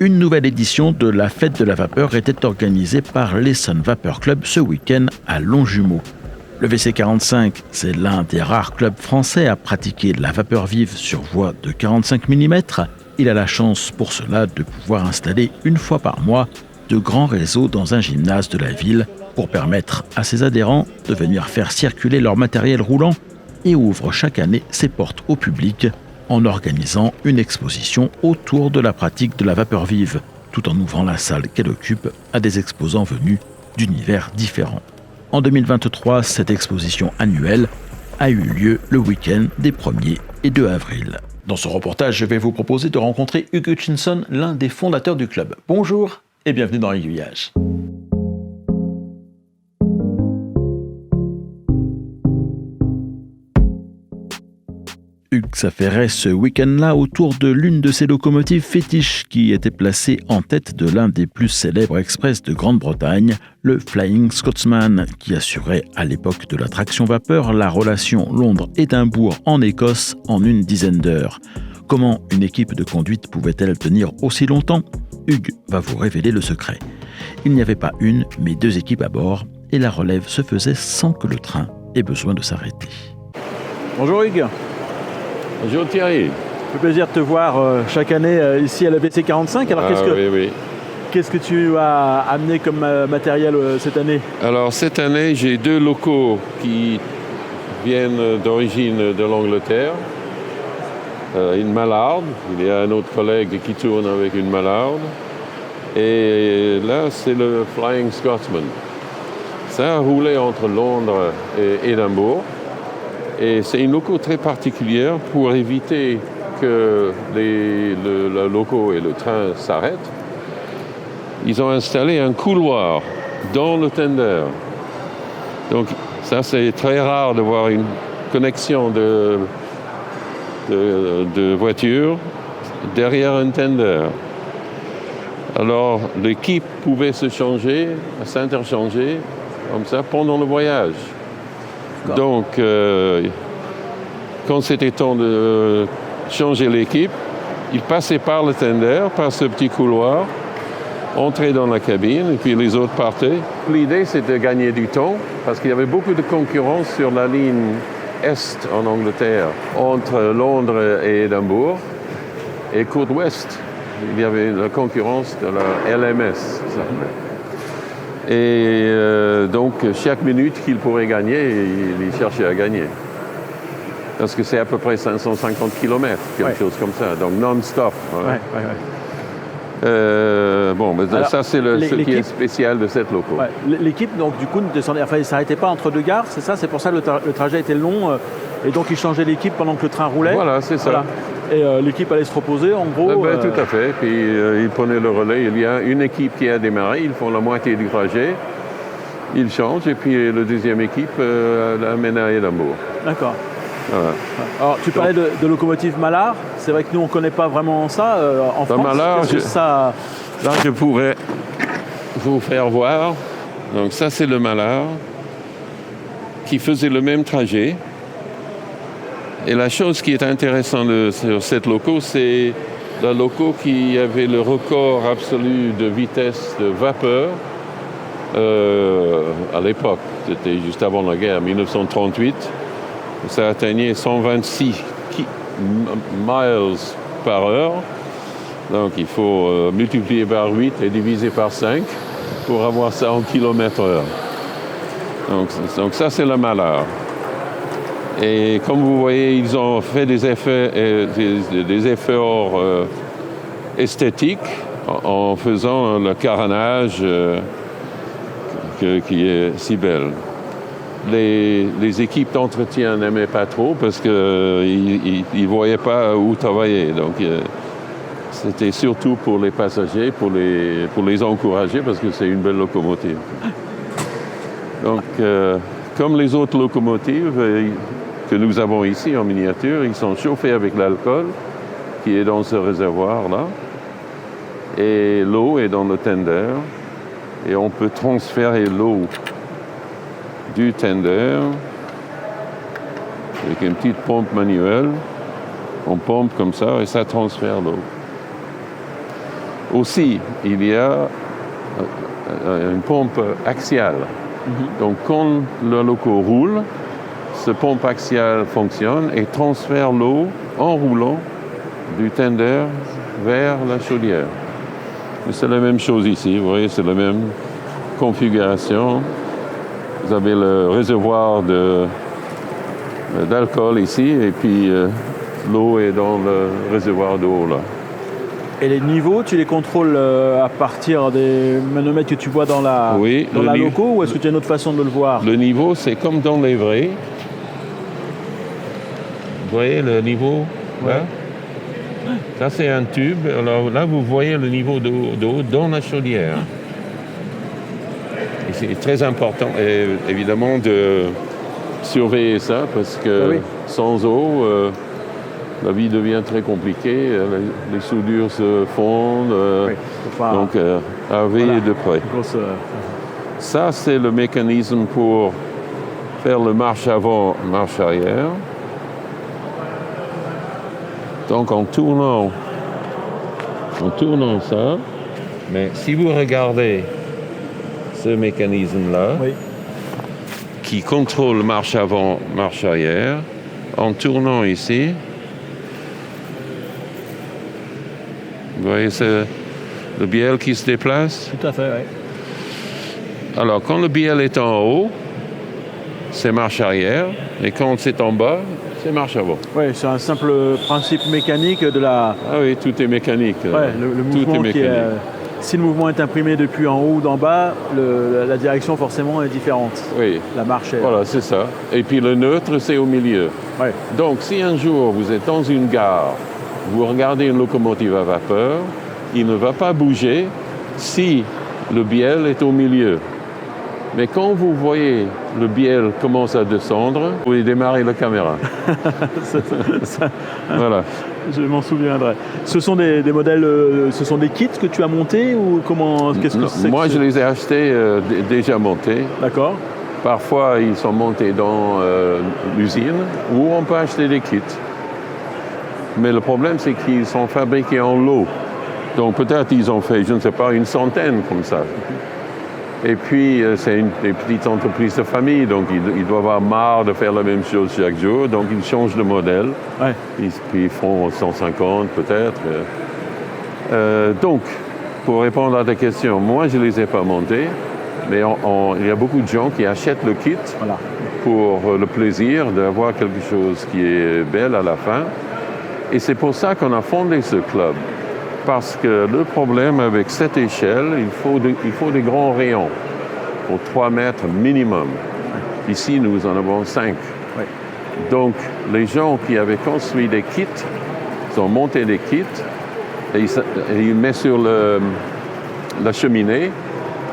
Une nouvelle édition de la Fête de la Vapeur était organisée par l'Essonne Vapeur Club ce week-end à Longjumeau. Le WC45, c'est l'un des rares clubs français à pratiquer la vapeur vive sur voie de 45 mm. Il a la chance pour cela de pouvoir installer une fois par mois de grands réseaux dans un gymnase de la ville pour permettre à ses adhérents de venir faire circuler leur matériel roulant et ouvre chaque année ses portes au public en organisant une exposition autour de la pratique de la vapeur vive, tout en ouvrant la salle qu'elle occupe à des exposants venus d'univers différents. En 2023, cette exposition annuelle a eu lieu le week-end des 1er et 2 avril. Dans ce reportage, je vais vous proposer de rencontrer Hugues Hutchinson, l'un des fondateurs du club. Bonjour et bienvenue dans Aiguillage. Hugues s'affairait ce week-end-là autour de l'une de ces locomotives fétiches qui était placée en tête de l'un des plus célèbres express de Grande-Bretagne, le Flying Scotsman, qui assurait à l'époque de la traction vapeur la relation Londres-Édimbourg en Écosse en une dizaine d'heures. Comment une équipe de conduite pouvait-elle tenir aussi longtemps ? Hugues va vous révéler le secret. Il n'y avait pas une, mais 2 équipes à bord, et la relève se faisait sans que le train ait besoin de s'arrêter. Bonjour Hugues. Bonjour Thierry. Ça fait plaisir de te voir chaque année ici à la WC45. Alors qu'est-ce que tu as amené comme matériel cette année ? Alors cette année, j'ai 2 locaux qui viennent d'origine de l'Angleterre. Une Mallard, il y a un autre collègue qui tourne avec une Mallard. Et là, c'est le Flying Scotsman. Ça a roulé entre Londres et Édimbourg. Et c'est une loco très particulière pour éviter que le loco et le train s'arrêtent. Ils ont installé un couloir dans le tender. Donc ça, c'est très rare de voir une connexion de voiture derrière un tender. Alors l'équipe pouvait s'interchanger comme ça pendant le voyage. Donc, quand c'était temps de changer l'équipe, ils passaient par le tender, par ce petit couloir, entraient dans la cabine et puis les autres partaient. L'idée, c'était de gagner du temps parce qu'il y avait beaucoup de concurrence sur la ligne Est en Angleterre, entre Londres et Édimbourg, et côte Ouest. Il y avait la concurrence de la LMS. Et donc, chaque minute qu'il pourrait gagner, il cherchait à gagner. Parce que c'est à peu près 550 km, quelque chose comme ça, donc non-stop. Alors, ça, c'est ce qui est spécial de cette loco. Ouais. L'équipe, donc, du coup, ne s'arrêtait pas entre 2 gares, c'est ça ? C'est pour ça que le trajet était long, et donc ils changeaient l'équipe pendant que le train roulait ? Voilà, c'est ça. Voilà. Et l'équipe allait se reposer, en gros Tout à fait. Puis ils prenaient le relais. Il y a une équipe qui a démarré, ils font la moitié du trajet, ils changent, et puis la deuxième équipe l'amène à Édimbourg. D'accord. Voilà. Alors, tu parlais de locomotive Mallard. C'est vrai que nous, on ne connaît pas vraiment ça en France. Mallard, là, je pourrais vous faire voir. Donc ça, c'est le Mallard qui faisait le même trajet. Et la chose qui est intéressante sur cette loco, c'est la loco qui avait le record absolu de vitesse de vapeur à l'époque. C'était juste avant la guerre, 1938. Ça atteignait 126 miles par heure. Donc il faut multiplier par 8 et diviser par 5 pour avoir ça en kilomètres/heure. Donc ça, c'est le Mallard. Et comme vous voyez, ils ont fait des efforts esthétiques en faisant le carénage qui est si belle. Les équipes d'entretien n'aimaient pas trop parce qu'ils ne voyaient pas où travailler. Donc c'était surtout pour les passagers, pour les encourager parce que c'est une belle locomotive. Donc comme les autres locomotives que nous avons ici en miniature, ils sont chauffés avec l'alcool qui est dans ce réservoir-là. Et l'eau est dans le tender. Et on peut transférer l'eau du tender avec une petite pompe manuelle. On pompe comme ça et ça transfère l'eau. Aussi, il y a une pompe axiale. Donc quand le loco roule, cette pompe axiale fonctionne et transfère l'eau en roulant du tender vers la chaudière. Et c'est la même chose ici, vous voyez, c'est la même configuration. Vous avez le réservoir d'alcool ici et puis l'eau est dans le réservoir d'eau là. Et les niveaux, tu les contrôles à partir des manomètres que tu vois dans la loco, ou est-ce que tu as une autre façon de le voir? Le niveau, c'est comme dans les vrais. Vous voyez le niveau là? Ça, c'est un tube. Alors là, vous voyez le niveau d'eau dans la chaudière. Et c'est très important, évidemment, de surveiller ça, parce que sans eau, la vie devient très compliquée. Les soudures se fondent. Donc, à veiller de près. Ça, c'est le mécanisme pour faire le marche avant, marche arrière. Donc en tournant ça, mais si vous regardez ce mécanisme-là, qui contrôle marche avant, marche arrière, en tournant ici, vous voyez le bielle qui se déplace? Tout à fait, oui. Alors quand le bielle est en haut, c'est marche arrière, et quand c'est en bas, c'est marche avant. Oui, c'est un simple principe mécanique de la... Ah oui, tout est mécanique. Le mouvement tout est mécanique. Si le mouvement est imprimé depuis en haut ou d'en bas, la direction forcément est différente. Oui. La marche est... Voilà, c'est ça. Et puis le neutre, c'est au milieu. Ouais. Donc si un jour vous êtes dans une gare, vous regardez une locomotive à vapeur, il ne va pas bouger si le bielle est au milieu. Mais quand vous voyez le bielle commence à descendre, vous pouvez démarrer la caméra. Voilà. Je m'en souviendrai. Ce sont des modèles, ce sont des kits que tu as montés ou comment? Qu'est-ce que c'est? Moi, je les ai achetés déjà montés. D'accord. Parfois, ils sont montés dans l'usine ou on peut acheter des kits. Mais le problème, c'est qu'ils sont fabriqués en lot. Donc peut-être ils ont fait, je ne sais pas, une centaine comme ça. Et puis, c'est des petites entreprises de famille, donc ils doivent avoir marre de faire la même chose chaque jour, donc ils changent de modèle. Ouais. Ils font 150 peut-être. Donc, pour répondre à ta question, moi je ne les ai pas montés, mais il y a beaucoup de gens qui achètent le kit pour le plaisir d'avoir quelque chose qui est belle à la fin. Et c'est pour ça qu'on a fondé ce club. Parce que le problème avec cette échelle, il faut des grands rayons pour 3 mètres minimum. Ici, nous en avons 5. Oui. Donc, les gens qui avaient construit des kits, ils ont monté des kits et ils mettent sur la cheminée.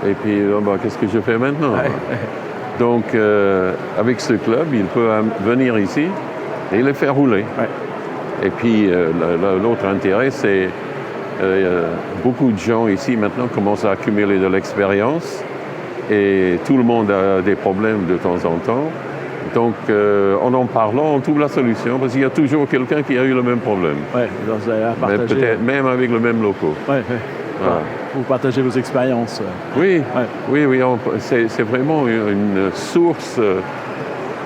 Et puis, qu'est-ce que je fais maintenant? Donc, avec ce club, il peut venir ici et les faire rouler. Et puis, l'autre intérêt, c'est beaucoup de gens ici maintenant commencent à accumuler de l'expérience et tout le monde a des problèmes de temps en temps. Donc, en parlant, on trouve la solution parce qu'il y a toujours quelqu'un qui a eu le même problème. Oui, vous avez à partager. Mais peut-être même avec le même loco. Voilà. Vous partagez vos expériences. Oui, c'est vraiment une source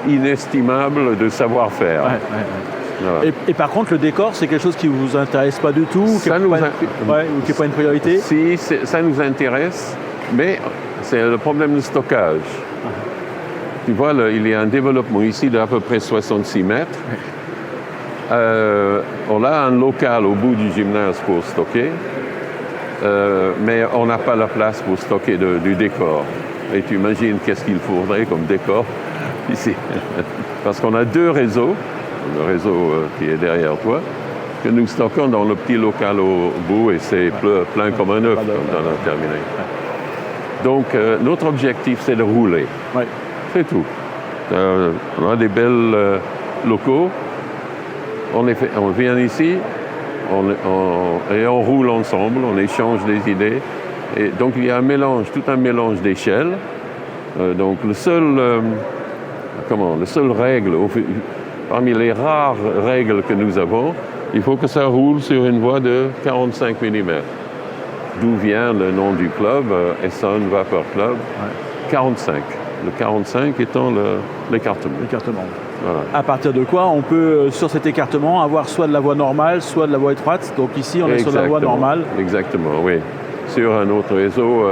inestimable de savoir-faire. Voilà. Et par contre, le décor, c'est quelque chose qui ne vous intéresse pas du tout, ou qui n'est pas une priorité? Si, ça nous intéresse, mais c'est le problème de stockage. Tu vois, il y a un développement ici d'à peu près 66 mètres. On a un local au bout du gymnase pour stocker, mais on n'a pas la place pour stocker du décor. Et tu imagines qu'est-ce qu'il faudrait comme décor ici. Parce qu'on a 2 réseaux. Le réseau qui est derrière toi, que nous stockons dans le petit local au bout et c'est plein comme un œuf quand on a terminé. Donc, notre objectif, c'est de rouler. C'est tout. On a des belles locaux. On vient ici et on roule ensemble, on échange des idées. Et donc, il y a tout un mélange d'échelles. Donc, le seul règle, parmi les rares règles que nous avons, il faut que ça roule sur une voie de 45 mm. d'où vient le nom du club, Essonne Vapeur Club, 45. Le 45 étant l'écartement. L'écartement. Voilà. À partir de quoi on peut, sur cet écartement, avoir soit de la voie normale, soit de la voie étroite. Donc ici, on est sur la voie normale. Exactement, oui. Sur un autre réseau,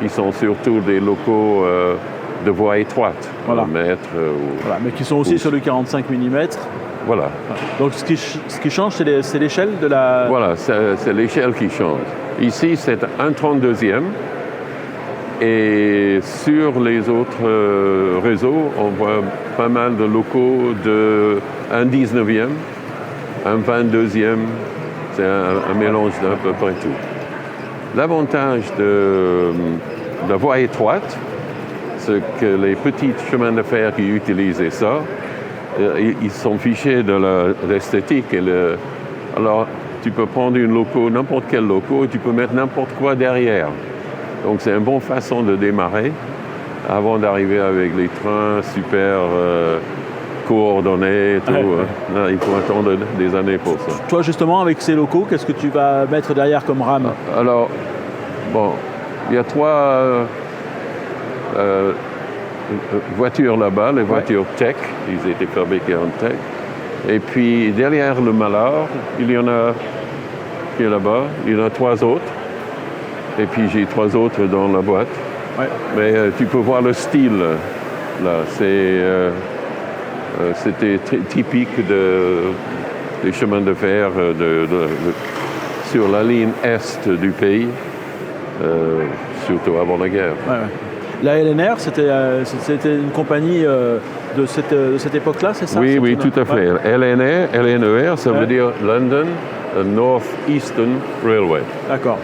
ils sont surtout des locaux de voie étroite, voilà. mètre. Voilà, mais qui sont aussi sur le 45 mm. Voilà. Donc ce qui change, c'est l'échelle de la... Voilà, c'est l'échelle qui change. Ici, c'est un 32e. Et sur les autres réseaux, on voit pas mal de locaux de un 19e, un 22e. C'est un mélange d'à peu près tout. L'avantage de la voie étroite, c'est que les petits chemins de fer qui utilisaient ça, ils sont fichés de l'esthétique. Alors, tu peux prendre une loco, n'importe quel loco, et tu peux mettre n'importe quoi derrière. Donc, c'est une bonne façon de démarrer avant d'arriver avec les trains super coordonnés. Tout, Là, il faut attendre des années pour ça. Toi, justement, avec ces locaux, qu'est-ce que tu vas mettre derrière comme rame? Alors, bon, il y a trois voitures là-bas, les voitures tech. Ils étaient fabriqués en tech. Et puis, derrière le Mallard, il y en a qui est là-bas. Il y en a trois autres. Et puis, j'ai trois autres dans la boîte. Ouais. Mais tu peux voir le style, là. C'était typique des chemins de fer sur la ligne est du pays, surtout avant la guerre. Ouais, ouais. La LNR, c'était une compagnie de cette époque-là, c'est ça? Oui, oui, tout à fait. LNR, ça veut dire London North Eastern Railway. D'accord.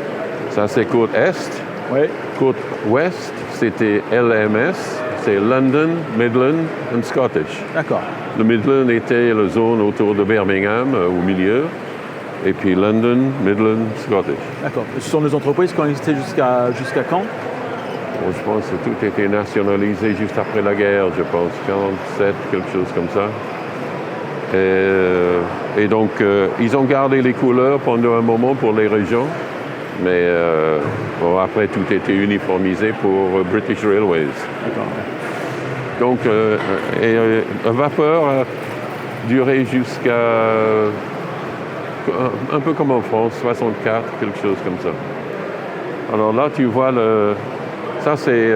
Ça, c'est côte est. Oui. Côte ouest, c'était LMS, c'est London, Midland and Scottish. D'accord. Le Midland était la zone autour de Birmingham, au milieu, et puis London, Midland, Scottish. D'accord. Ce sont des entreprises qui ont existé jusqu'à quand? Bon, je pense que tout a été nationalisé juste après la guerre, je pense, 47, quelque chose comme ça. Et donc, ils ont gardé les couleurs pendant un moment pour les régions. Mais bon, après, tout était uniformisé pour British Railways. D'accord. Donc, la vapeur a duré jusqu'à, un peu comme en France, 64, quelque chose comme ça. Alors là, tu vois, ça c'est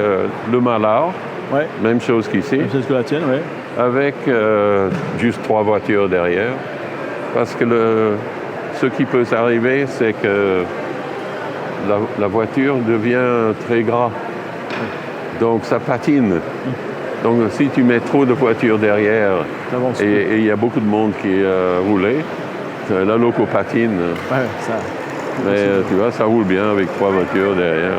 le Mallard, ouais. Même chose qu'ici. Même chose que la tienne, oui. Avec juste trois voitures derrière. Parce que ce qui peut s'arriver, c'est que la voiture devient très gras. Donc ça patine. Donc si tu mets trop de voitures derrière, et il y a beaucoup de monde qui roulait, la loco patine. Ouais, ça. Mais tu vois, ça roule bien avec trois voitures derrière.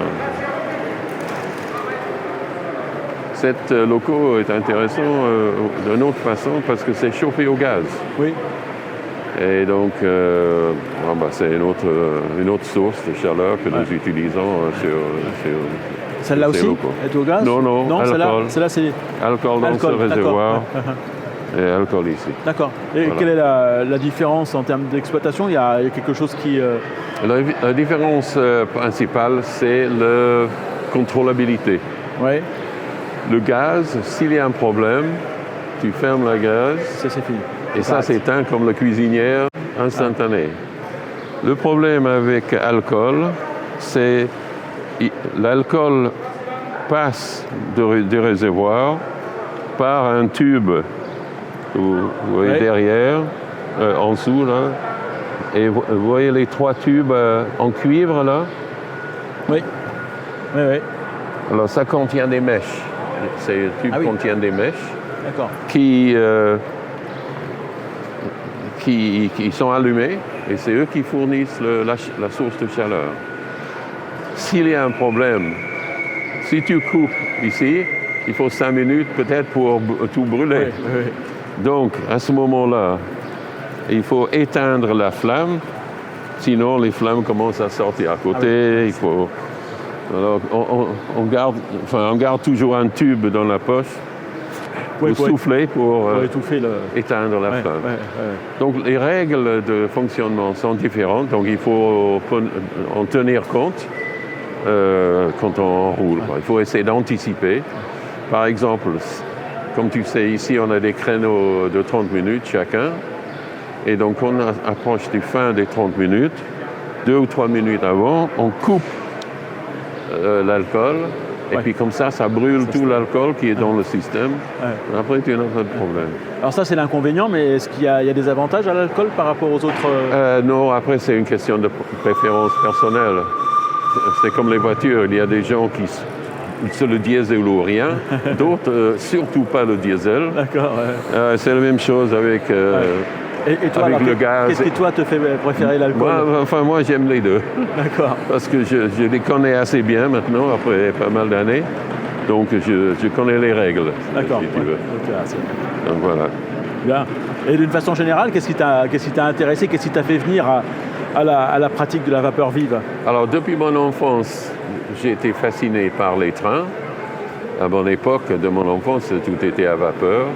Cette loco est intéressant d'une autre façon parce que c'est chauffé au gaz. Oui. Et donc, c'est une autre source de chaleur que nous utilisons sur celle-là aussi locaux. Est au gaz? Non, alcool. Celle-là, c'est... Alcool dans ce réservoir et alcool ici. D'accord. Et voilà. Quelle est la différence en termes d'exploitation? Il y a quelque chose qui... La différence principale, c'est la contrôlabilité. Oui. Le gaz, s'il y a un problème, tu fermes le gaz. Ça, c'est fini. Et ça s'éteint comme la cuisinière instantanée. Le problème avec l'alcool, c'est l'alcool passe du réservoir par un tube, vous voyez derrière, en dessous là, et vous voyez les trois tubes en cuivre là. Oui. Oui, oui. Alors ça contient des mèches. Ces tubes contiennent des mèches. D'accord. Qui sont allumés et c'est eux qui fournissent la source de chaleur. S'il y a un problème, si tu coupes ici, il faut 5 minutes peut-être pour tout brûler. Oui. Donc, à ce moment-là, il faut éteindre la flamme, sinon les flammes commencent à sortir à côté. Alors, on garde toujours un tube dans la poche souffler pour étouffer éteindre la flamme. Donc les règles de fonctionnement sont différentes, donc il faut en tenir compte quand on roule. Il faut essayer d'anticiper. Par exemple, comme tu sais, ici on a des créneaux de 30 minutes chacun, et donc on approche du fin des 30 minutes, 2 ou 3 minutes avant, on coupe l'alcool. Et puis comme ça brûle tout l'alcool qui est dans le système. Après, tu n'as pas de problème. Alors ça, c'est l'inconvénient, mais est-ce qu'il y a des avantages à l'alcool par rapport aux autres Non, après, c'est une question de préférence personnelle. C'est comme les voitures. Il y a des gens qui c'est le diesel ou rien. D'autres, surtout pas le diesel. D'accord. C'est la même chose avec... Et toi, avec le gaz. Qu'est-ce qui, toi, te fait préférer l'alcool? Moi, j'aime les deux. D'accord. Parce que je les connais assez bien maintenant, après pas mal d'années. Donc, je connais les règles, d'accord, si tu veux. Donc, voilà. Bien. Et d'une façon générale, qu'est-ce qui t'a intéressé? Qu'est-ce qui t'a fait venir à la pratique de la vapeur vive? Alors, depuis mon enfance, j'ai été fasciné par les trains. À mon époque de mon enfance, tout était à vapeur.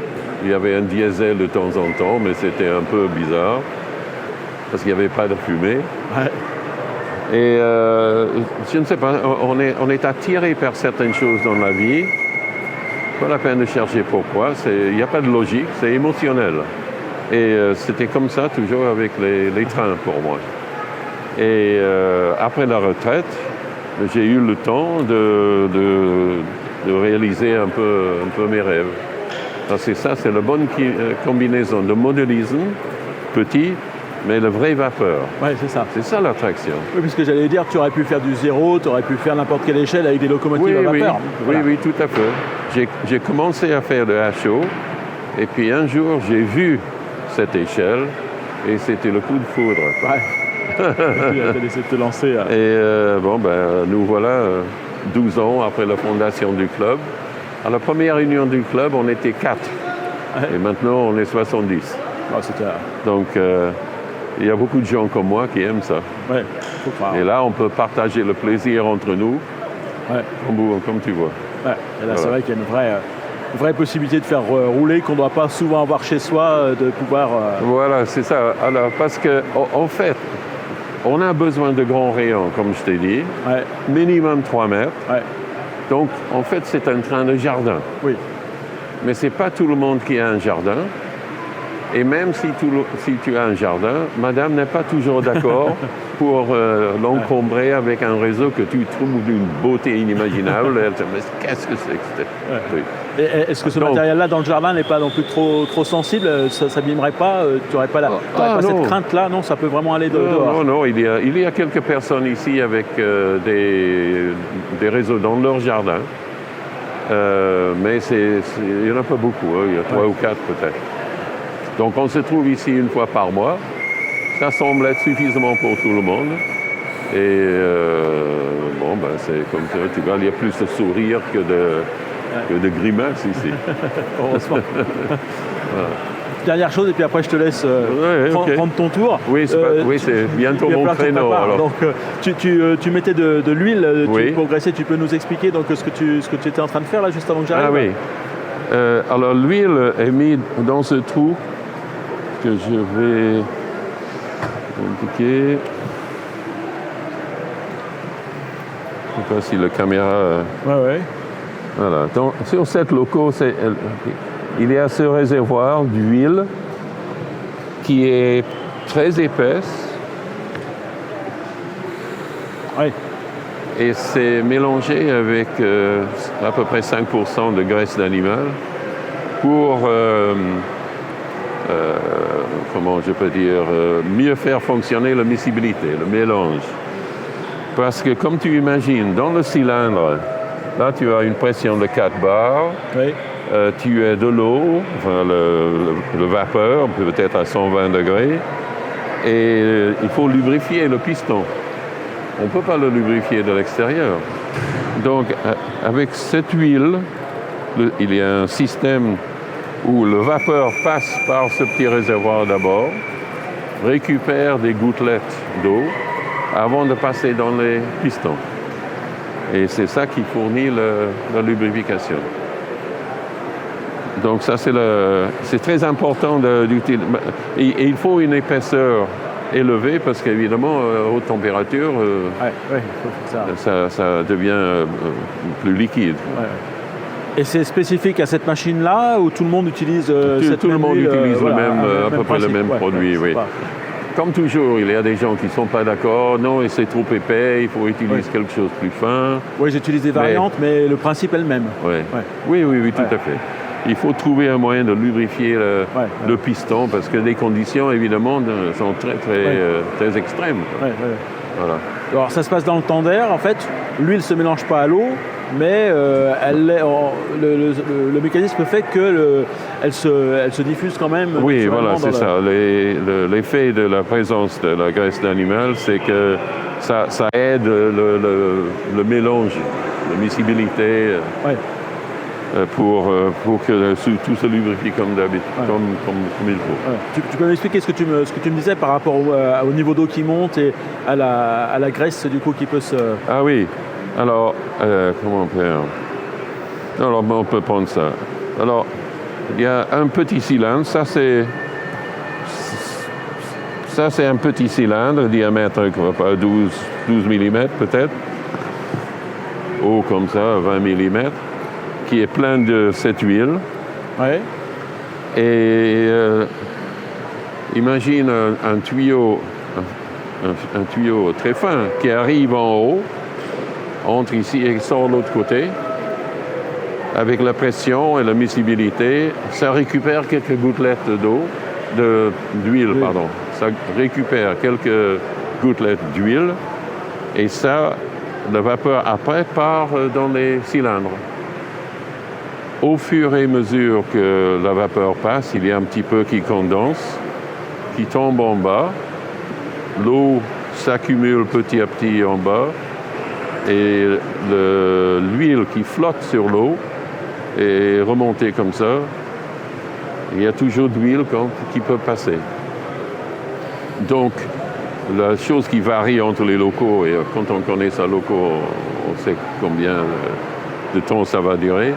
Il y avait un diesel de temps en temps, mais c'était un peu bizarre, parce qu'il n'y avait pas de fumée. Ouais. Et je ne sais pas, on est attiré par certaines choses dans la vie. Pas la peine de chercher pourquoi, il n'y a pas de logique, c'est émotionnel. Et c'était comme ça toujours avec les trains pour moi. Et après la retraite, j'ai eu le temps de réaliser un peu mes rêves. C'est ça, c'est la bonne combinaison de modélisme, petit, mais le vrai vapeur. Oui, c'est ça. C'est ça l'attraction. Oui, puisque j'allais dire, tu aurais pu faire du zéro, tu aurais pu faire n'importe quelle échelle avec des locomotives à vapeur. Voilà. Oui, tout à fait. J'ai commencé à faire de HO, et puis un jour, j'ai vu cette échelle, et c'était le coup de foudre. Ouais. Tu as laissé te lancer. Et nous voilà 12 ans après la fondation du club. À la première réunion du club, on était 4. Ouais. Et maintenant, on est 70. Oh, donc, il y a beaucoup de gens comme moi qui aiment ça. Ouais, faut croire. Et là, on peut partager le plaisir entre nous, comme tu vois. Ouais. Et là, c'est vrai qu'il y a une vraie possibilité de faire rouler qu'on ne doit pas souvent avoir chez soi, de pouvoir... Voilà, c'est ça. Alors, parce qu'en fait, on a besoin de grands rayons, comme je t'ai dit. Ouais. Minimum 3 mètres. Ouais. Donc, en fait, c'est un train de jardin. Oui. Mais ce n'est pas tout le monde qui a un jardin. Et même si tu as un jardin, madame n'est pas toujours d'accord pour l'encombrer avec un réseau que tu trouves d'une beauté inimaginable. Elle te dit, mais qu'est-ce que c'est que ce truc? Est-ce que ce matériel-là dans le jardin n'est pas non plus trop sensible? Ça ne s'abîmerait pas? Tu n'aurais pas, cette crainte-là? Non, ça peut vraiment aller dehors? Non, il y a quelques personnes ici avec des réseaux dans leur jardin. Mais il n'y en a pas beaucoup, il y a 3 ou 4 peut-être. Donc on se trouve ici une fois par mois. Ça semble être suffisamment pour tout le monde. Et c'est comme ça, tu vois, il y a plus de sourires que de grimaces ici. Heureusement. Voilà. Dernière chose, et puis après je te laisse prendre ton tour. Oui, c'est bientôt mon créneau. Donc tu mettais de l'huile, tu progressais, tu peux nous expliquer donc, ce que tu étais en train de faire là juste avant que j'arrive? Ah oui. Alors l'huile est mise dans ce trou que je vais indiquer. Je ne sais pas si la caméra... Voilà. Donc, sur cette loco, il y a ce réservoir d'huile qui est très épaisse. Oui. Et c'est mélangé avec à peu près 5% de graisse d'animal pour, comment je peux dire, mieux faire fonctionner la miscibilité, le mélange. Parce que comme tu imagines, dans le cylindre, là tu as une pression de 4 bars, tu as de l'eau, enfin le vapeur, peut-être à 120 degrés, et il faut lubrifier le piston. On ne peut pas le lubrifier de l'extérieur. Donc, avec cette huile, il y a un système où le vapeur passe par ce petit réservoir d'abord, récupère des gouttelettes d'eau avant de passer dans les pistons. Et c'est ça qui fournit la lubrification. Donc ça, c'est très important d'utiliser. Et il faut une épaisseur élevée parce qu'évidemment, à haute température, ça devient plus liquide. Ouais. Et c'est spécifique à cette machine-là où tout le monde utilise cette Tout le monde utilise à peu près le même principe. produit, oui. Comme toujours, il y a des gens qui ne sont pas d'accord. Non, et c'est trop épais, il faut utiliser quelque chose de plus fin. Oui, j'utilise des variantes, mais le principe est le même. Oui, tout à fait. Il faut trouver un moyen de lubrifier le piston parce que les conditions, évidemment, sont très extrêmes. Voilà. Alors, ça se passe dans le temps d'air, en fait. L'huile ne se mélange pas à l'eau, mais le mécanisme fait qu'elle se diffuse quand même. Oui, voilà, c'est ça. L'effet de la présence de la graisse d'animal, c'est que ça aide le mélange, la miscibilité. Pour que tout se lubrifie comme d'habitude, comme il faut. Tu peux m'expliquer ce que tu me disais par rapport au niveau d'eau qui monte et à la graisse du coup qui peut se... Ah oui, alors comment faire? Alors on peut prendre ça. Alors il y a un petit cylindre, ça c'est un petit cylindre, diamètre 12 mm peut-être, haut comme ça, 20 mm. Qui est plein de cette huile. Et imagine un tuyau très fin qui arrive en haut, entre ici et sort de l'autre côté. Avec la pression et la miscibilité, ça récupère quelques gouttelettes d'huile. Ça récupère quelques gouttelettes d'huile et ça, la vapeur après part dans les cylindres. Au fur et à mesure que la vapeur passe, il y a un petit peu qui condense, qui tombe en bas. L'eau s'accumule petit à petit en bas et l'huile qui flotte sur l'eau est remontée comme ça. Il y a toujours de l'huile qui peut passer. Donc, la chose qui varie entre les locaux, et quand on connaît ça locaux, on sait combien de temps ça va durer.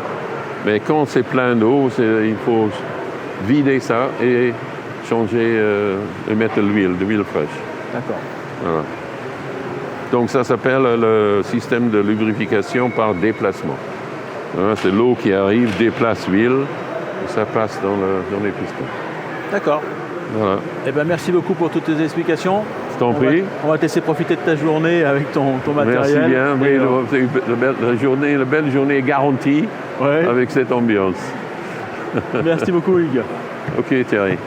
Mais quand c'est plein d'eau, il faut vider ça et changer et mettre de l'huile fraîche. D'accord. Voilà. Donc ça s'appelle le système de lubrification par déplacement. Voilà, c'est l'eau qui arrive, déplace l'huile, et ça passe dans les pistons. D'accord. Voilà. Eh ben, merci beaucoup pour toutes tes explications. Je t'en prie. On va te laisser profiter de ta journée avec ton matériel. Merci bien. La belle journée est garantie avec cette ambiance. Merci beaucoup, Hugues. Ok, Thierry.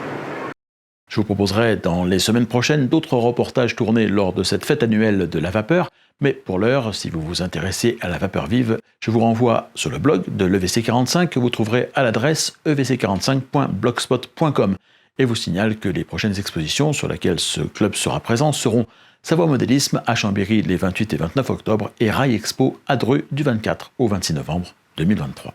Je vous proposerai dans les semaines prochaines d'autres reportages tournés lors de cette fête annuelle de la vapeur. Mais pour l'heure, si vous vous intéressez à la vapeur vive, je vous renvoie sur le blog de l'EVC45 que vous trouverez à l'adresse evc45.blogspot.com. Et vous signale que les prochaines expositions sur lesquelles ce club sera présent seront Savoie Modélisme à Chambéry les 28 et 29 octobre et Rail Expo à Dreux du 24 au 26 novembre 2023.